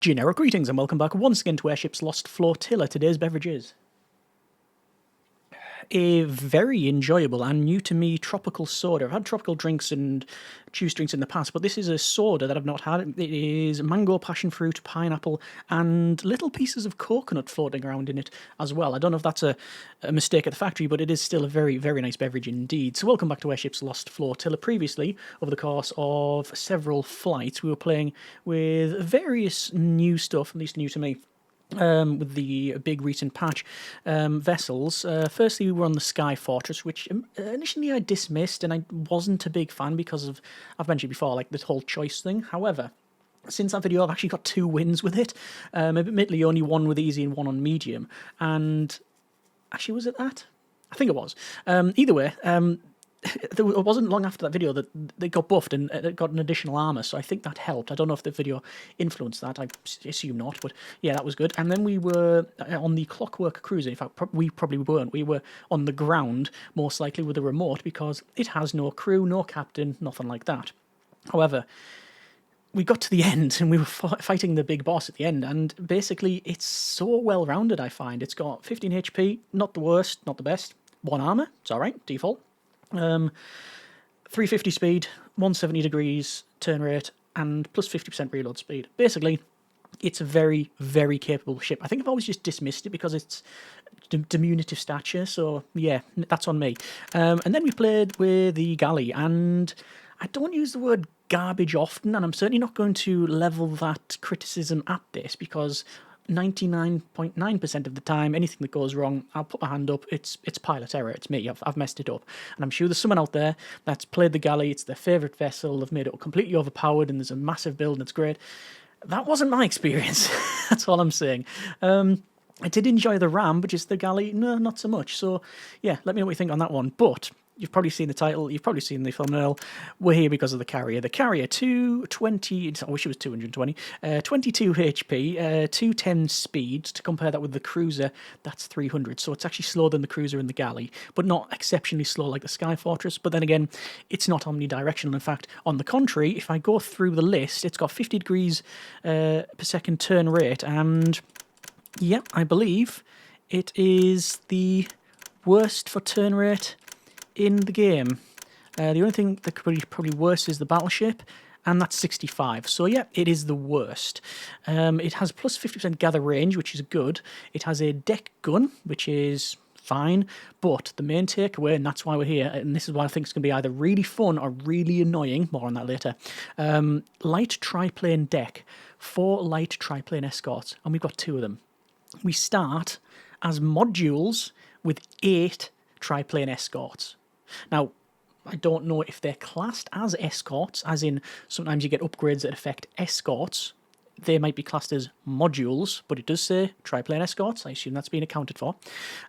Generic greetings and welcome back once again to Airships Lost Flotilla. Today's beverage is a very enjoyable and new to me tropical soda. I've had tropical drinks and juice drinks in the past, but this is a soda that I've not had. It is mango, passion fruit, pineapple, and little pieces of coconut floating around in it as well. I don't know if that's a mistake at the factory, but it is still a very, very nice beverage indeed. So welcome back to Airships Lost Flotilla. Previously, over the course of several flights, we were playing with various new stuff, at least new to me. With the big recent patch vessels. Firstly, we were on the Sky Fortress, which initially I dismissed, and I wasn't a big fan because of, I've mentioned before, like this whole choice thing. However, since that video, I've actually got 2 wins with it. Admittedly, only one with easy and one on medium. And actually, was it that? I think it was. Either way, it wasn't long after that video that they got buffed and it got an additional armor, so I think that helped. I don't know if the video influenced that. I assume not, but yeah, that was good. And then we were on the Clockwork Cruiser. In fact, we probably weren't. We were on the ground, most likely with a remote, because it has no crew, no captain, nothing like that. However, we got to the end and we were fighting the big boss at the end, and basically it's so well-rounded, I find. It's got 15 HP, not the worst, not the best. 1 armor, it's alright, default. 350 speed, 170 degrees turn rate, and plus 50% reload speed. Basically, it's a very, very capable ship. I think I've always just dismissed it because it's diminutive stature, so yeah, that's on me. And then we played with the galley, and I don't use the word garbage often, and I'm certainly not going to level that criticism at this, because 99.9% of the time, anything that goes wrong, I'll put my hand up. It's pilot error. It's me. I've messed it up. And I'm sure there's someone out there that's played the galley. It's their favourite vessel. They've made it completely overpowered and there's a massive build and it's great. That wasn't my experience. That's all I'm saying. I did enjoy the ram, but just the galley, no, not so much. So yeah, let me know what you think on that one. But you've probably seen the title, you've probably seen the thumbnail. We're here because of the carrier. The carrier, 220, I wish it was 220, 22 HP, 210 speed. To compare that with the cruiser, that's 300. So it's actually slower than the cruiser and the galley, but not exceptionally slow like the Sky Fortress. But then again, it's not omnidirectional. In fact, on the contrary, if I go through the list, it's got 50 degrees per second turn rate. And yeah, I believe it is the worst for turn rate in the game. The only thing that could be probably worse is the battleship, and that's 65. So yeah, it is the worst. It has plus 50% gather range, which is good. It has a deck gun, which is fine, but the main takeaway, and that's why we're here, and this is why I think it's going to be either really fun or really annoying, more on that later, light triplane deck, 4 light triplane escorts, and we've got 2 of them. We start as modules with 8 triplane escorts. Now, I don't know if they're classed as escorts, as in sometimes you get upgrades that affect escorts. They might be classed as modules, but it does say triplane escorts. I assume that's been accounted for.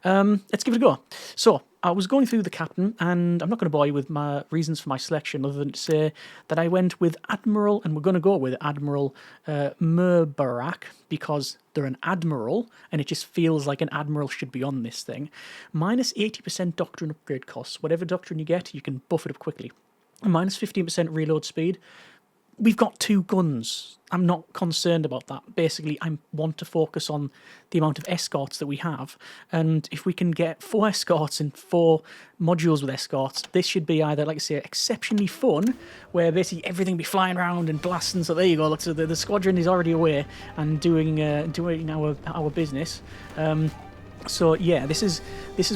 Let's give it a go. So, I was going through the captain, and I'm not going to bore you with my reasons for my selection, other than to say that I went with Admiral, and we're going to go with Admiral Murbarak, because they're an admiral, and it just feels like an admiral should be on this thing. Minus 80% Doctrine upgrade costs. Whatever Doctrine you get, you can buff it up quickly. And minus 15% reload speed. We've got 2 guns. I'm not concerned about that. Basically, I want to focus on the amount of escorts that we have. And if we can get 4 escorts and 4 modules with escorts, this should be either, like I say, exceptionally fun, where basically everything be flying around and blasting. So there you go. Look, so the squadron is already away and doing our business. So yeah, this is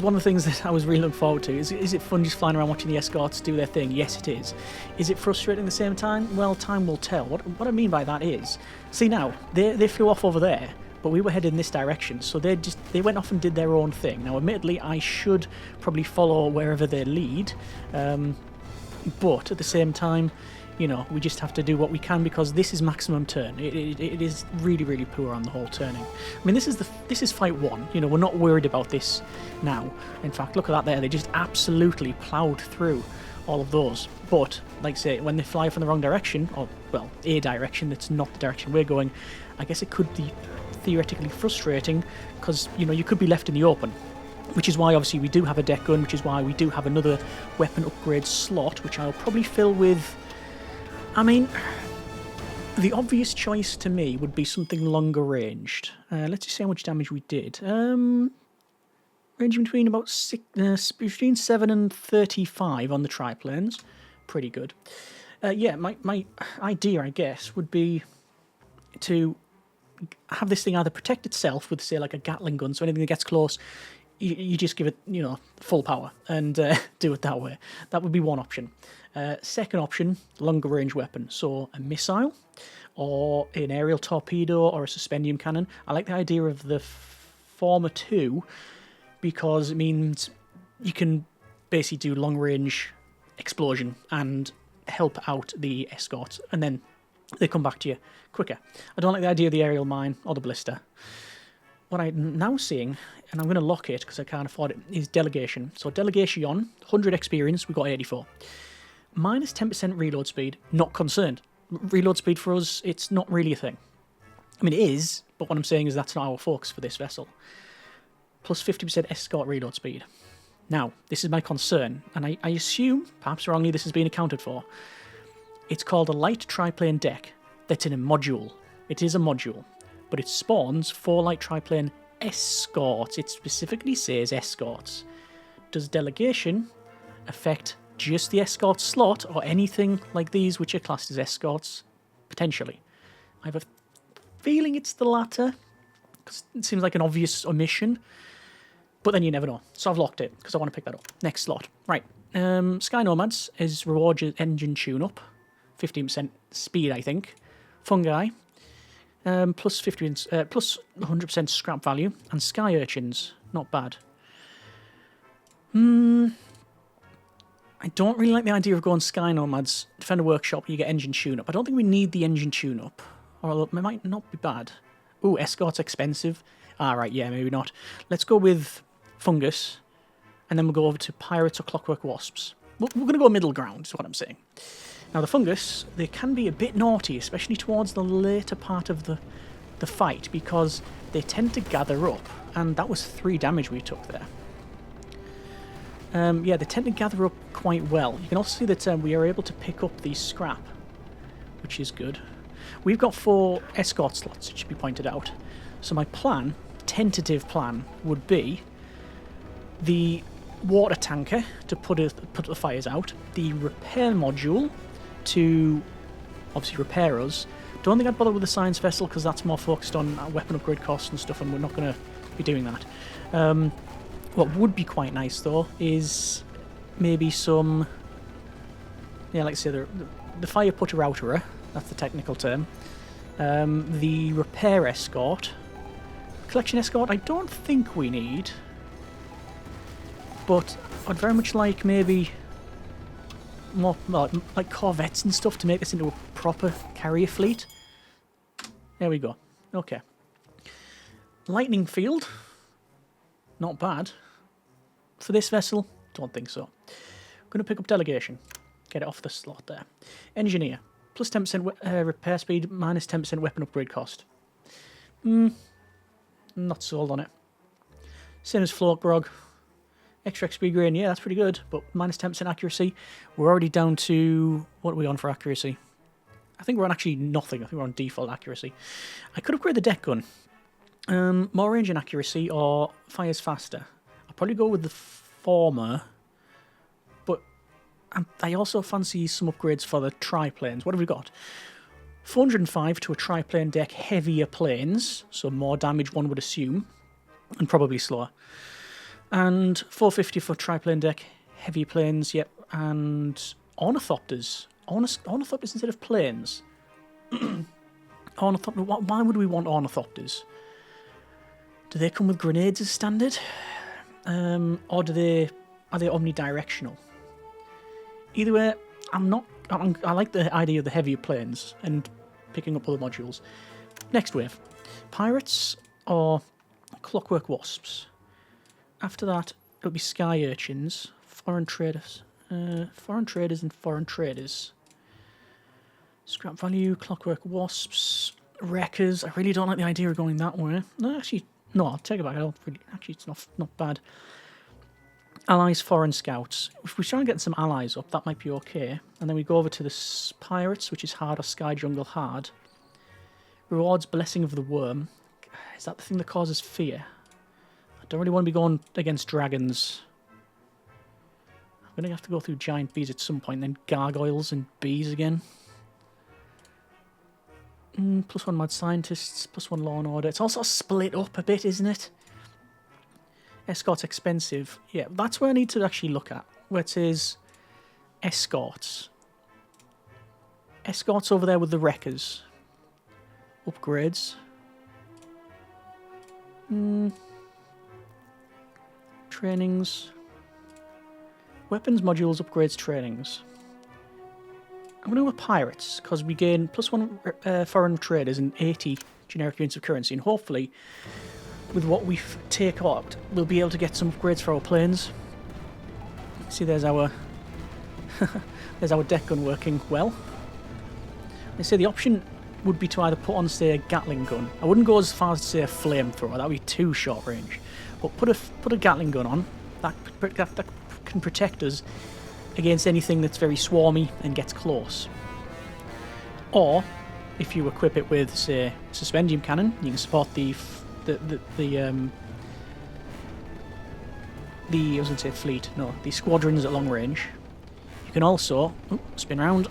one of the things that I was really looking forward to. Is it fun just flying around watching the escorts do their thing? Yes, it is. Is it frustrating at the same time? Well, time will tell. What I mean by that is, see now, they flew off over there, but we were headed in this direction, so they went off and did their own thing. Now, admittedly, I should probably follow wherever they lead, but at the same time, you know, we just have to do what we can, because this is maximum turn. It is really, really poor on the whole turning. I mean, this is fight 1. You know, we're not worried about this now. In fact, look at that there. They just absolutely ploughed through all of those. But, like I say, when they fly from the wrong direction, or, well, a direction that's not the direction we're going, I guess it could be theoretically frustrating, because, you know, you could be left in the open. Which is why, obviously, we do have a deck gun, which is why we do have another weapon upgrade slot, which I'll probably fill with... I mean, The obvious choice to me would be something longer ranged. Let's just see how much damage we did. Ranging between about between 7 and 35 on the triplanes. Pretty good. Yeah, my idea, I guess, would be to have this thing either protect itself with, say, like a Gatling gun, so anything that gets close, you just give it, full power and do it that way. That would be one option. Second option, longer range weapon, so a missile or an aerial torpedo or a suspendium cannon. I like the idea of the former two because it means you can basically do long range explosion and help out the escorts, and then they come back to you quicker. I don't like the idea of the aerial mine or the blister. What I'm now seeing, and I'm going to lock it because I can't afford it, is delegation. So delegation, 100 experience, we got 84. Minus 10% reload speed, not concerned. Reload speed for us, it's not really a thing. I mean, it is, but what I'm saying is that's not our focus for this vessel. Plus 50% escort reload speed. Now, this is my concern, and I assume, perhaps wrongly, this has been accounted for. It's called a light triplane deck that's in a module. It is a module, but it spawns 4 light triplane escorts. It specifically says escorts. Does delegation affect just the escort slot or anything like these which are classed as escorts? Potentially. I have a feeling it's the latter, because it seems like an obvious omission. But then you never know. So I've locked it, because I want to pick that up. Next slot. Right. Sky Nomads is reward engine tune-up. 15% speed, I think. Fungi. Plus 100% scrap value. And Sky Urchins. Not bad. I don't really like the idea of going Sky Nomads. Defender Workshop, you get engine tune-up. I don't think we need the engine tune-up. Or it might not be bad. Ooh, Escort's expensive. Right, yeah, maybe not. Let's go with Fungus, and then we'll go over to Pirates or Clockwork Wasps. We're going to go middle ground, is what I'm saying. Now, the Fungus, they can be a bit naughty, especially towards the later part of the fight, because they tend to gather up, and that was 3 damage we took there. Yeah, they tend to gather up quite well. You can also see that we are able to pick up the scrap, which is good. We've got 4 escort slots, it should be pointed out. So my plan, tentative plan, would be the water tanker to put the fires out, the repair module to obviously repair us. Don't think I'd bother with the science vessel because that's more focused on weapon upgrade costs and stuff, and we're not going to be doing that. What would be quite nice though is maybe some, yeah, like I say, the fire putter outerer, that's the technical term. The repair escort. Collection escort, I don't think we need. But I'd very much like maybe more like corvettes and stuff to make this into a proper carrier fleet. There we go. Okay. Lightning field. Not bad. For this vessel, don't think so. I'm going to pick up delegation. Get it off the slot there. Engineer. Plus 10% repair speed, minus 10% weapon upgrade cost. Not sold on it. Same as Float Grog. Extra XP grain, yeah, that's pretty good, but minus 10% accuracy. We're already down to, what are we on for accuracy? I think we're on actually nothing. I think we're on default accuracy. I could upgrade the deck gun. More range and accuracy or fires faster. I'll probably go with the former, but I also fancy some upgrades for the triplanes. What have we got? 405 to a triplane deck, heavier planes, so more damage one would assume, and probably slower. And 450 for triplane deck, heavy planes, yep, and ornithopters. Ornithopters instead of planes. Why would we want ornithopters? Do they come with grenades as standard? Or are they omnidirectional? Either way, I like the idea of the heavier planes and picking up other modules. Next wave. Pirates or Clockwork Wasps. After that, it'll be Sky Urchins, foreign traders and foreign traders. Scrap value, Clockwork Wasps, Wreckers. I really don't like the idea of going that way. No, actually, no, I'll take it back. Actually, it's not bad. Allies, foreign scouts. If we try and get some allies up, that might be okay. And then we go over to the pirates, which is hard or Sky Jungle hard. Rewards Blessing of the Worm. Is that the thing that causes fear? I don't really want to be going against dragons. I'm going to have to go through giant bees at some point, then gargoyles and bees again. +1 mad scientists, +1 law and order. It's also split up a bit, isn't it? Escorts expensive. Yeah, that's where I need to actually look at. Where it says escorts. Escorts over there with the wreckers. Upgrades. Trainings. Weapons, modules, upgrades, trainings. I'm going to go with pirates, because we gain +1 foreign traders and 80 generic units of currency, and hopefully, with what we take out, we'll be able to get some upgrades for our planes. See, there's our there's our deck gun working well. They say the option would be to either put on, say, a Gatling gun. I wouldn't go as far as to say a flamethrower, that would be too short range. But put a Gatling gun on, that can protect us against anything that's very swarmy and gets close. Or, if you equip it with, say, suspendium cannon, you can support the squadrons at long range. You can also spin around.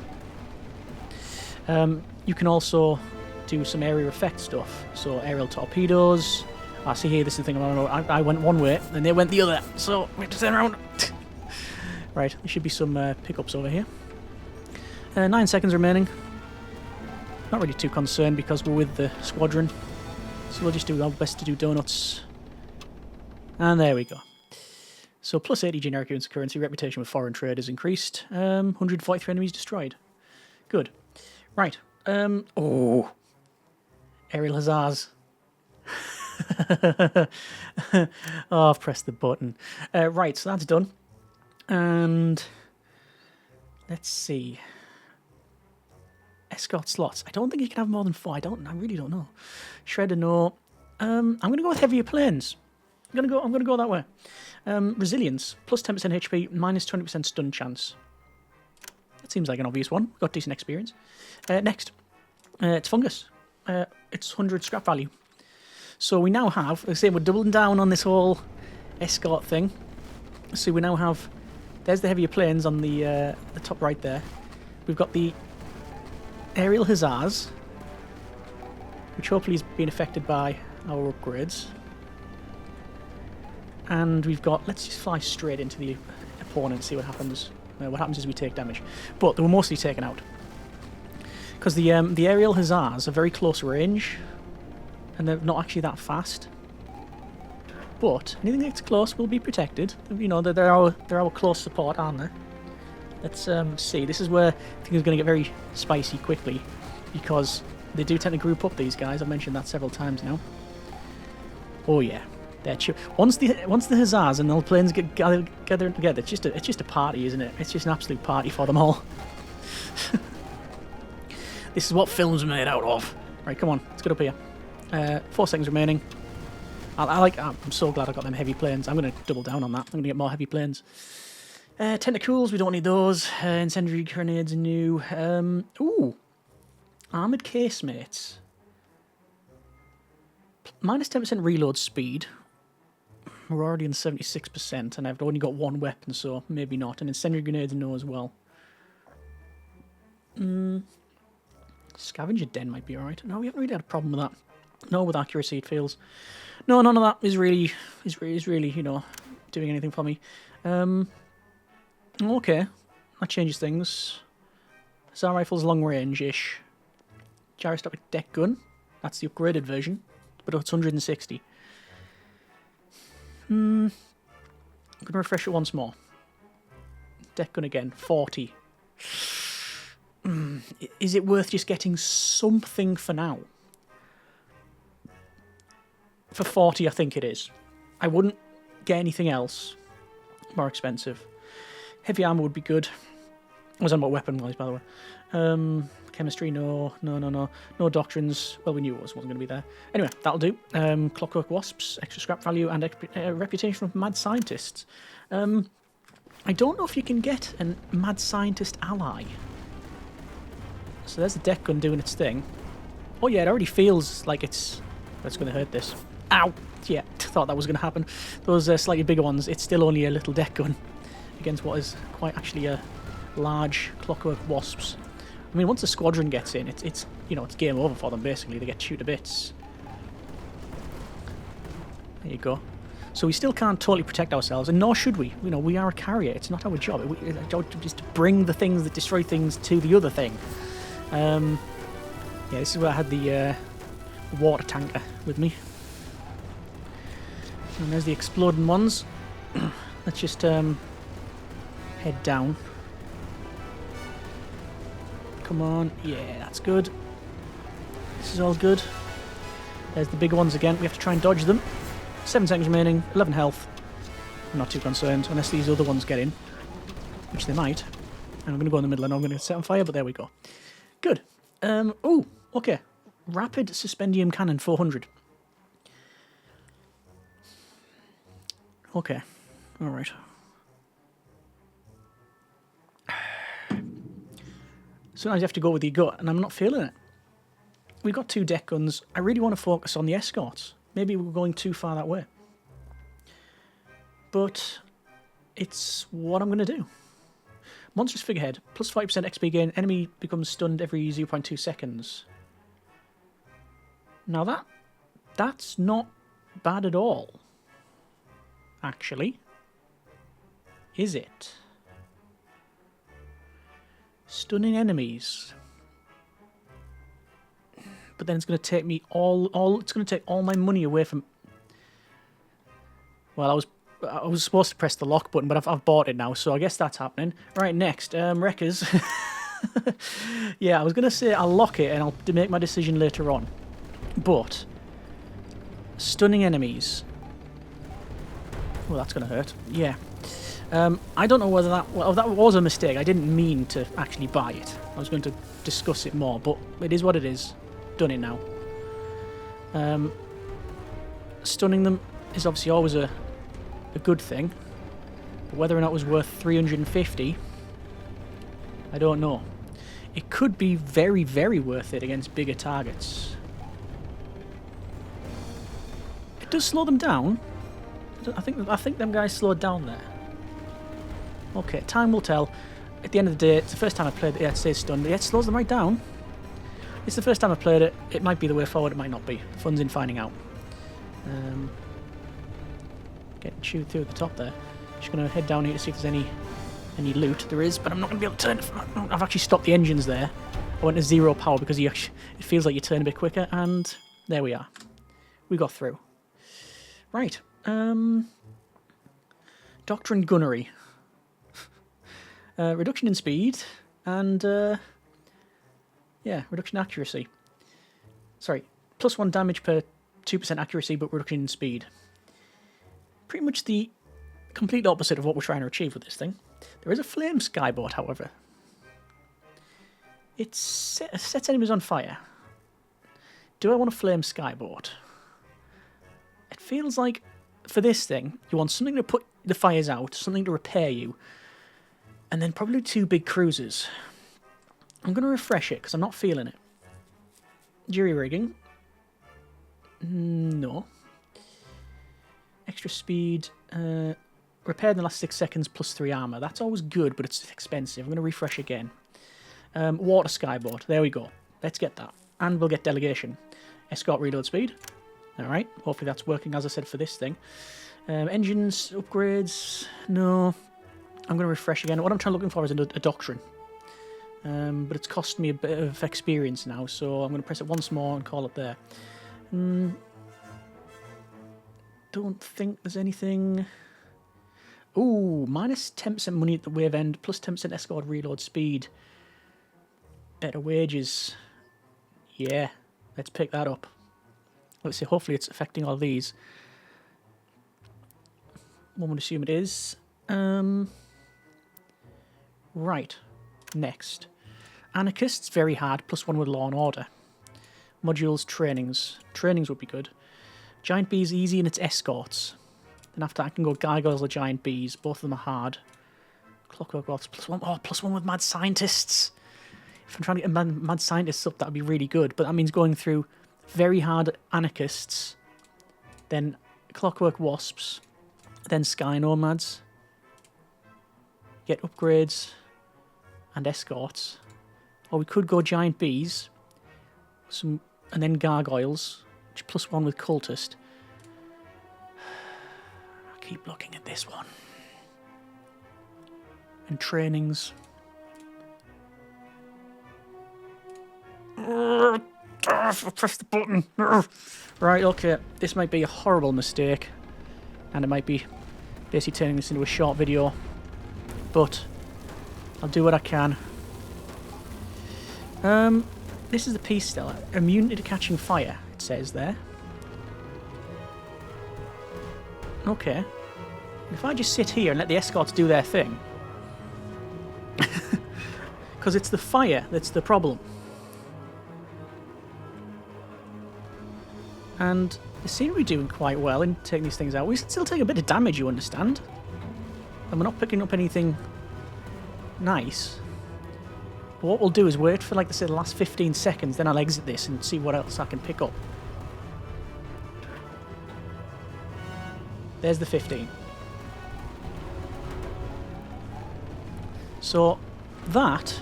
You can also do some area effect stuff. So aerial torpedoes. See here, this is the thing. I went one way and they went the other, so we have to turn around. Right, there should be some pickups over here. 9 seconds remaining. Not really too concerned because we're with the squadron. So we'll just do our best to do donuts. And there we go. So +80 generic units of currency, reputation with foreign traders increased. 143 enemies destroyed. Good. Right. Oh. Aerial hussars. Oh, I've pressed the button. Right, so that's done. And let's see. Escort slots. I don't think you can have more than 4. I really don't know. Shredder, no. I'm gonna go with heavier planes. I'm gonna go that way. Resilience, +10% HP, -20% stun chance. That seems like an obvious one. Got decent experience. Next, it's fungus. It's 100 scrap value. So we now have, let's say we're doubling down on this whole escort thing. So we now have, there's the heavier planes on the top right there. We've got the aerial hussars, which hopefully is being affected by our upgrades. And we've got, let's just fly straight into the opponent and see what happens. What happens is we take damage. But they were mostly taken out. Because the aerial hussars are very close range, and they're not actually that fast. But anything that's close will be protected. You know, they're our close support, aren't they? Let's see. This is where things are going to get very spicy quickly, because they do tend to group up, these guys. I've mentioned that several times now. Oh yeah, they're once the hussars and the planes get gathered together, it's just a party, isn't it? It's just an absolute party for them all. This is what films are made out of. Right, come on, let's get up here. 4 seconds remaining. I'm so glad I got them heavy planes. I'm going to double down on that. I'm going to get more heavy planes. Tentacles, we don't need those. Incendiary grenades are new. Ooh. Armoured casemates. -10% reload speed. We're already on 76%, and I've only got one weapon, so maybe not. And incendiary grenades are no as well. Scavenger den might be alright. No, we haven't really had a problem with that. No, with accuracy it feels. No, none of that is really, you know, doing anything for me. Okay, that changes things. Hussar rifle's long range-ish. Gyroscopic deck gun. That's the upgraded version, but it's 160. I'm gonna refresh it once more. Deck gun again, 40. Is it worth just getting something for now? For 40, I think it is. I wouldn't get anything else more expensive. Heavy armor would be good. I was on about weapon-wise, by the way. Chemistry, no. No doctrines. Well, we knew it wasn't going to be there. Anyway, that'll do. Clockwork wasps, extra scrap value, and reputation from mad scientists. I don't know if you can get a mad scientist ally. So there's the deck gun doing its thing. Oh yeah, it already feels like it's going to hurt this. Ow! Yeah, thought that was going to happen. Those slightly bigger ones, it's still only a little deck gun against what is quite actually a large clockwork wasps. I mean, once the squadron gets in, it's you know, it's game over for them basically. They get chewed to bits. There you go. So we still can't totally protect ourselves, and nor should we. You know, we are a carrier. It's not our job. Our job is to bring the things that destroy things to the other thing. Yeah, this is where I had the water tanker with me. And there's the exploding ones. Let's just head down. Come on. Yeah, that's good. This is all good. There's the bigger ones again. We have to try and dodge them. 7 seconds remaining, 11 health. I'm not too concerned, unless these other ones get in, which they might. And I'm going to go in the middle and I'm going to set on fire, but there we go. Good. Oh, okay. Rapid Suspendium Cannon 400. Okay. Alright. Sometimes you have to go with your gut, and I'm not feeling it. We've got 2 deck guns. I really want to focus on the escorts. Maybe we're going too far that way. But it's what I'm going to do. Monstrous Figurehead, plus 5% XP gain. Enemy becomes stunned every 0.2 seconds. Now that's not bad at all. Actually. Is it? Stunning enemies. But then it's going to take me it's going to take all my money away from... Well, I was supposed to press the lock button, but I've bought it now, so I guess that's happening. Right, next, Wreckers. Yeah, I was going to say I'll lock it and I'll make my decision later on. But stunning enemies. Well, that's going to hurt. Yeah. I don't know whether that was a mistake. I didn't mean to actually buy it. I was going to discuss it more, but it is what it is. Done it now. Stunning them is obviously always a good thing, but whether or not it was worth 350, I don't know. It could be very, very worth it against bigger targets. It does slow them down. I think them guys slowed down there. Okay, time will tell. At the end of the day, it's the first time I played it. Yeah, it says stunned. Yeah, it slows them right down. It's the first time I've played it. It might be the way forward, it might not be. The fun's in finding out. Getting chewed through at the top there. Just going to head down here to see if there's any loot. There is, but I'm not going to be able to turn it. I've actually stopped the engines there. I went to 0 power because it feels like you turn a bit quicker, and there we are. We got through. Right. Doctrine Gunnery. Reduction in speed, and yeah, reduction in accuracy. Sorry, plus 1 damage per 2% accuracy, but reduction in speed. Pretty much the complete opposite of what we're trying to achieve with this thing. There is a flame skyboat, however. It sets enemies on fire. Do I want a flame skyboat? It feels like, for this thing, you want something to put the fires out, something to repair you, and then probably 2 big cruisers. I'm going to refresh it, because I'm not feeling it. Jury rigging. No. Extra speed. Repair in the last 6 seconds, plus 3 armor. That's always good, but it's expensive. I'm going to refresh again. Water skyboat. There we go. Let's get that. And we'll get delegation. Escort reload speed. Alright. Hopefully that's working, as I said, for this thing. Engines, upgrades. No. I'm going to refresh again. What I'm looking for is a Doctrine. But it's cost me a bit of experience now, so I'm going to press it once more and call it there. Don't think there's anything... Ooh, minus 10% money at the wave end, plus 10% escort reload speed. Better wages. Yeah, let's pick that up. Let's see, hopefully it's affecting all these. One would assume it is. Right, next. Anarchists, very hard, plus 1 with law and order. Modules, trainings. Trainings would be good. Giant bees, easy, and it's escorts. Then after that I can go gargoyles or giant bees. Both of them are hard. Clockwork Ops, plus 1. Oh, plus 1 with mad scientists. If I'm trying to get mad scientists up, that would be really good. But that means going through very hard anarchists, then clockwork wasps, then sky nomads, get upgrades and escorts. Or we could go giant bees, and then gargoyles, which +1 with cultist. I keep looking at this one. And trainings. Press the button. Right, okay. This might be a horrible mistake. And it might be basically turning this into a short video. But I'll do what I can. This is the Peace Stellar. Immunity to catching fire, it says there. Okay. If I just sit here and let the escorts do their thing. Because it's the fire that's the problem. And they seem to be doing quite well in taking these things out. We still take a bit of damage, you understand? And we're not picking up anything nice. But what we'll do is wait for, like I said, the last 15 seconds, then I'll exit this and see what else I can pick up. There's the 15. So, that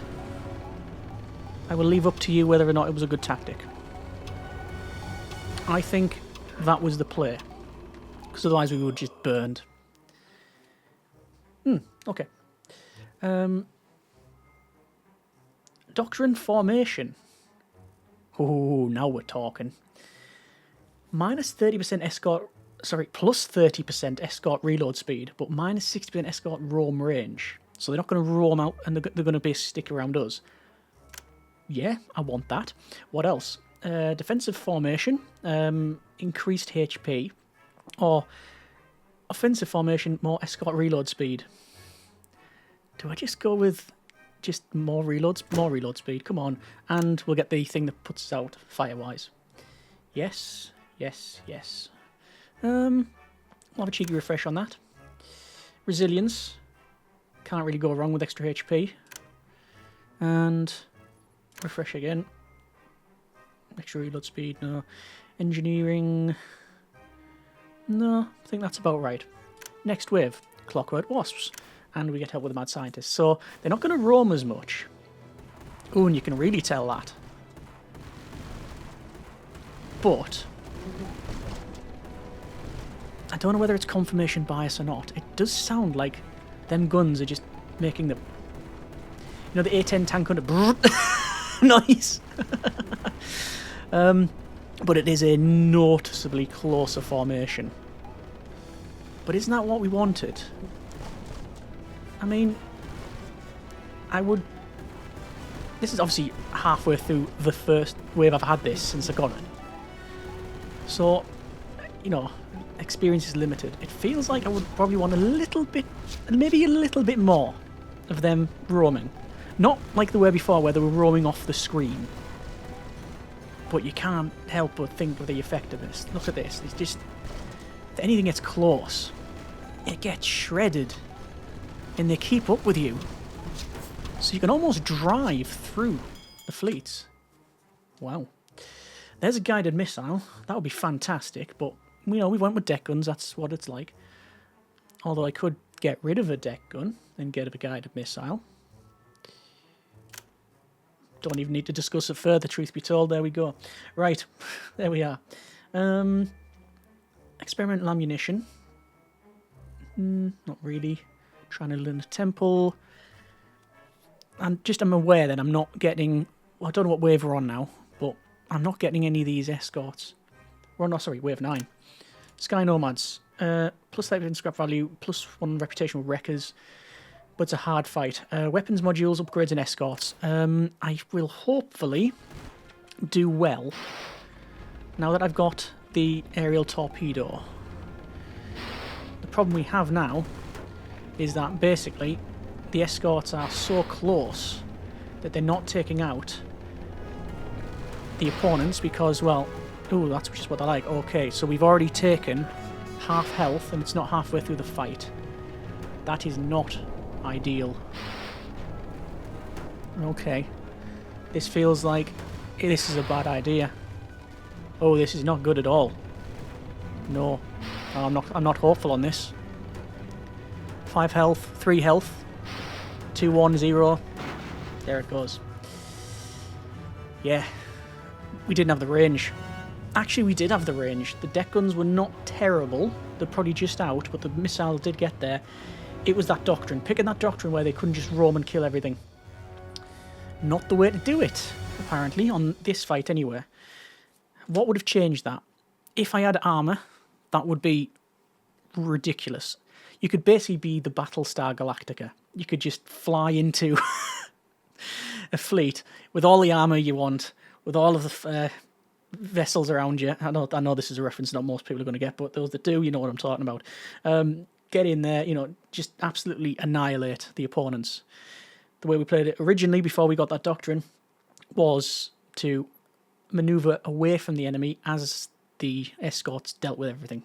I will leave up to you whether or not it was a good tactic. I think that was the play. Because otherwise we would just burned. Okay. Doctrine formation. Oh, now we're talking. Minus 30% escort... Sorry, plus 30% escort reload speed, but minus 60% escort roam range. So they're not going to roam out and they're going to be stick around us. Yeah, I want that. What else? Defensive formation, increased HP, or offensive formation, more escort reload speed. Do I just go with just more reload speed? Come on, and we'll get the thing that puts us out fire-wise. Yes, yes, yes. I'll have a cheeky refresh on that. Resilience, can't really go wrong with extra HP. And refresh again. Extra reload speed, no. Engineering, no, I think that's about right. Next wave, clockwork wasps. And we get help with the mad scientists. So they're not going to roam as much. Ooh, and you can really tell that. But I don't know whether it's confirmation bias or not. It does sound like them guns are just making the... You know, the A10 tank under... Nice! But it is a noticeably closer formation. But isn't that what we wanted? I mean, I would... This is obviously halfway through the first wave I've had this since I got it. So, you know, experience is limited. It feels like I would probably want a little bit, maybe a little bit more of them roaming. Not like they were before where they were roaming off the screen. But you can't help but think of the effectiveness. Look at this. It's just... If anything gets close, it gets shredded. And they keep up with you. So you can almost drive through the fleets. Wow. There's a guided missile. That would be fantastic. But, you know, we went with deck guns. That's what it's like. Although I could get rid of a deck gun and get a guided missile. Don't even need to discuss it further, truth be told. There we go. Right, there we are. Experimental ammunition. Not really. Trying to learn a temple. I'm aware that I'm not getting... Well, I don't know what wave we're on now, but I'm not getting any of these escorts. We're on, sorry, wave 9. Sky Nomads. Plus 30% scrap value, plus 1 reputation with wreckers. But it's a hard fight. Weapons modules, upgrades and escorts. I will hopefully do well now that I've got the aerial torpedo. The problem we have now is that basically the escorts are so close that they're not taking out the opponents because, well, ooh, that's just what I like. Okay, so we've already taken half health and it's not halfway through the fight. That is not ideal. Okay. This feels like this is a bad idea. Oh, this is not good at all. No, I'm not hopeful on this. 5 health, 3 health, 2, 1, 0. There it goes. Yeah, we didn't have the range. Actually, we did have the range. The deck guns were not terrible. They're probably just out, but the missiles did get there. It was that Doctrine. Picking that Doctrine where they couldn't just roam and kill everything. Not the way to do it, apparently, on this fight anyway. What would have changed that? If I had armour, that would be ridiculous. You could basically be the Battlestar Galactica. You could just fly into a fleet with all the armour you want, with all of the vessels around you. I know this is a reference not most people are going to get, but those that do, you know what I'm talking about. Get in there, you know, just absolutely annihilate the opponents. The way we played it originally, before we got that Doctrine, was to manoeuvre away from the enemy as the escorts dealt with everything.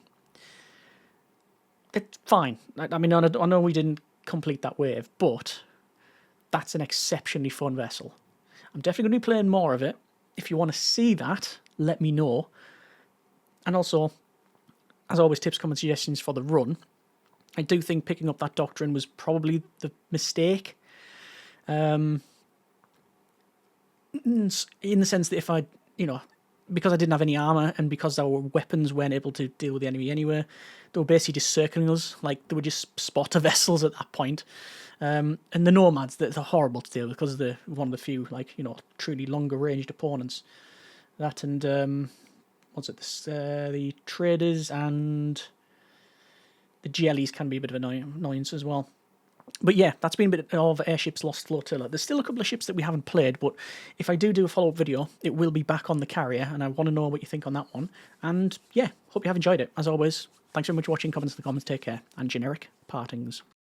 It's fine. I mean, I know we didn't complete that wave, but that's an exceptionally fun vessel. I'm definitely going to be playing more of it. If you want to see that, let me know. And also, as always, tips, comments, suggestions for the run. I do think picking up that Doctrine was probably the mistake. In the sense that if I, because I didn't have any armour and because our weapons weren't able to deal with the enemy anyway, they were basically just circling us. Like, they were just spotter vessels at that point. And the Nomads, they're horrible to deal with because they're one of the few, truly longer ranged opponents. That and, the Traders and the Jellies can be a bit of an annoyance as well. But yeah, that's been a bit of Airships Lost Flotilla. There's still a couple of ships that we haven't played, but if I do a follow-up video, it will be back on the carrier, and I want to know what you think on that one. And yeah, hope you have enjoyed it. As always, thanks very much for watching. Comments in the comments. Take care. And generic partings.